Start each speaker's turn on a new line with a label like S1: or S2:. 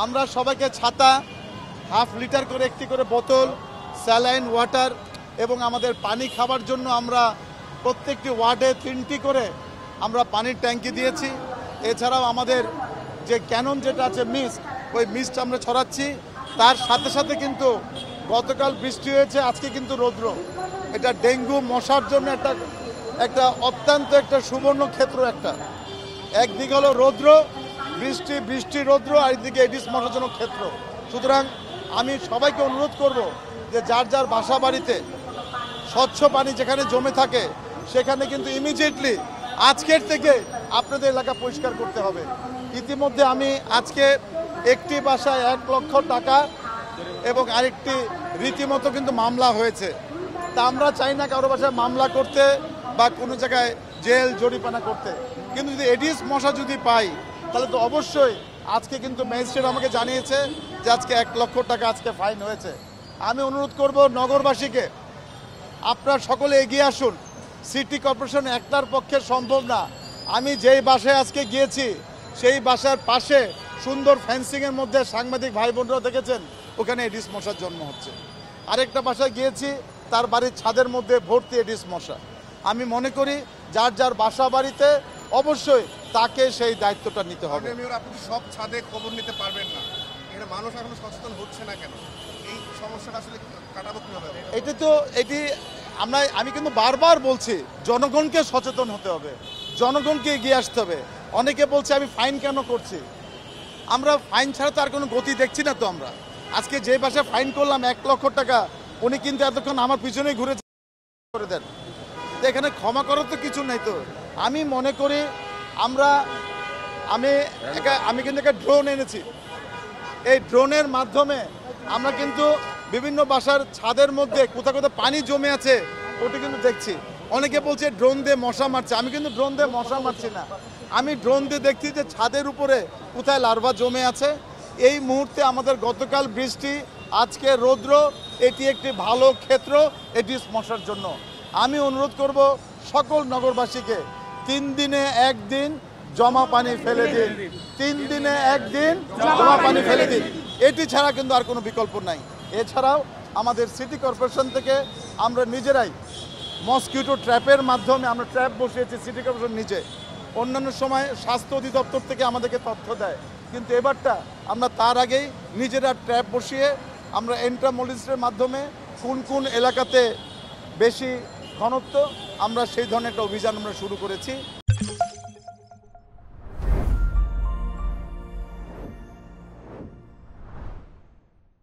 S1: আমরা সবাইকে ছাতা, হাফ লিটার করে একটি করে বোতল, স্যালাইন ওয়াটার এবং আমাদের পানি খাবার জন্য আমরা প্রত্যেকটি ওয়ার্ডে 3টি করে আমরা পানির ট্যাঙ্কি দিয়েছি। এছাড়াও আমাদের যে ক্যানন যেটা আছে মিস্ট, ওই মিস্ট আমরা ছড়াচ্ছি। তার সাথে সাথে কিন্তু গতকাল বৃষ্টি হয়েছে, আজকে কিন্তু রৌদ্র। এটা ডেঙ্গু মশার জন্য একটা অত্যন্ত একটা সুবর্ণ ক্ষেত্র। একদিকে হলো রৌদ্র, বৃষ্টি রৌদ্র, আর একদিকে এডিস মশাজনক ক্ষেত্র। সুতরাং আমি সবাইকে অনুরোধ করব যে যার যার বাসা বাড়িতে স্বচ্ছ পানি যেখানে জমে থাকে সেখানে কিন্তু ইমিডিয়েটলি আজকের থেকে আপনাদের এলাকা পরিষ্কার করতে হবে। ইতিমধ্যে আমি আজকে একটি বাসায় 1 লক্ষ টাকা এবং আরেকটি রীতিমতো কিন্তু মামলা হয়েছে। তা আমরা চাই না কারো বাসায় মামলা করতে বা কোনো জায়গায় জেল জরিমানা করতে, কিন্তু যদি এডিস মশা যদি পাই তাহলে তো অবশ্যই আজকে কিন্তু ম্যাজিস্ট্রেট আমাকে জানিয়েছে যে আজকে 1 লক্ষ টাকা আজকে ফাইন হয়েছে। আমি অনুরোধ করব নগরবাসীকে, আপনারা সকলে এগিয়ে আসুন। সিটি কর্পোরেশন একটার পক্ষে সম্ভব না। আমি যেই বাসায় আজকে গিয়েছি সেই বাসার পাশে সুন্দর ফেন্সিংয়ের মধ্যে সাংবাদিক ভাই বোনরাও দেখেছেন ওখানে এডিস মশার জন্ম হচ্ছে। আরেকটা বাসায় গিয়েছি তার বাড়ির ছাদের মধ্যে ভর্তি এডিস মশা। আমি মনে করি যার যার বাসা বাড়িতে অবশ্যই তাকে সেই দায়িত্বটা নিতে হবে।
S2: আপনি সব ছাদে খবর নিতে পারবেন না, এটা মানুষ এখনো সচেতন হচ্ছে না কেন? এই সমস্যাটা আসলে কাটাবো কিভাবে?
S1: আমি কিন্তু বারবার বলছি জনগণকে সচেতন হতে হবে, জনগণকে এগিয়ে আসতে হবে। অনেকে বলছে আমি ফাইন কেন করছি, আমরা ফাইন ছাড়া তো আর কোনো গতি দেখছি না। তো আমরা আজকে যে বাসায় ফাইন করলাম 1 লক্ষ টাকা, উনি কিন্তু এতক্ষণ আমার পিছনেই ঘুরে করে দেন। তো এখানে ক্ষমা করার তো কিছু নেই। তো আমি মনে করি আমি কিন্তু একটা ড্রোন এনেছি। এই ড্রোনের মাধ্যমে আমরা কিন্তু বিভিন্ন বাসার ছাদের মধ্যে কোথাও কোথাও পানি জমে আছে ওটা কিন্তু দেখছি। অনেকে বলছে ড্রোন দিয়ে মশা মারছে, আমি কিন্তু ড্রোন দিয়ে মশা মারছি না। আমি ড্রোন দিয়ে দেখছি যে ছাদের উপরে কোথায় লার্ভা জমে আছে। এই মুহূর্তে আমাদের গতকাল বৃষ্টি, আজকে রৌদ্র, এটি একটি ভালো ক্ষেত্র এডিস মশার জন্য। আমি অনুরোধ করব সকল নগরবাসীকে 3 দিনে 1 দিন জমা পানি ফেলে দিন, 3 দিনে 1 দিন জমা পানি ফেলে দিন। এটি ছাড়া কিন্তু আর কোনো বিকল্প নাই। এছাড়াও আমাদের সিটি কর্পোরেশন থেকে আমরা নিজেরাই মসকিউটো ট্র্যাপের মাধ্যমে আমরা ট্র্যাপ বসিয়েছি সিটি কর্পোরেশন নিজে। অন্যান্য সময় স্বাস্থ্য অধিদপ্তর থেকে আমাদেরকে তথ্য দেয়, কিন্তু এবারটা আমরা তার আগেই নিজেরা ট্র্যাপ বসিয়ে আমরা এন্ট্রামোলিস্টের মাধ্যমে কোন কোন এলাকাতে বেশি ঘনত্ব আমরা সেই ধরনের একটা অভিযান আমরা শুরু করেছি।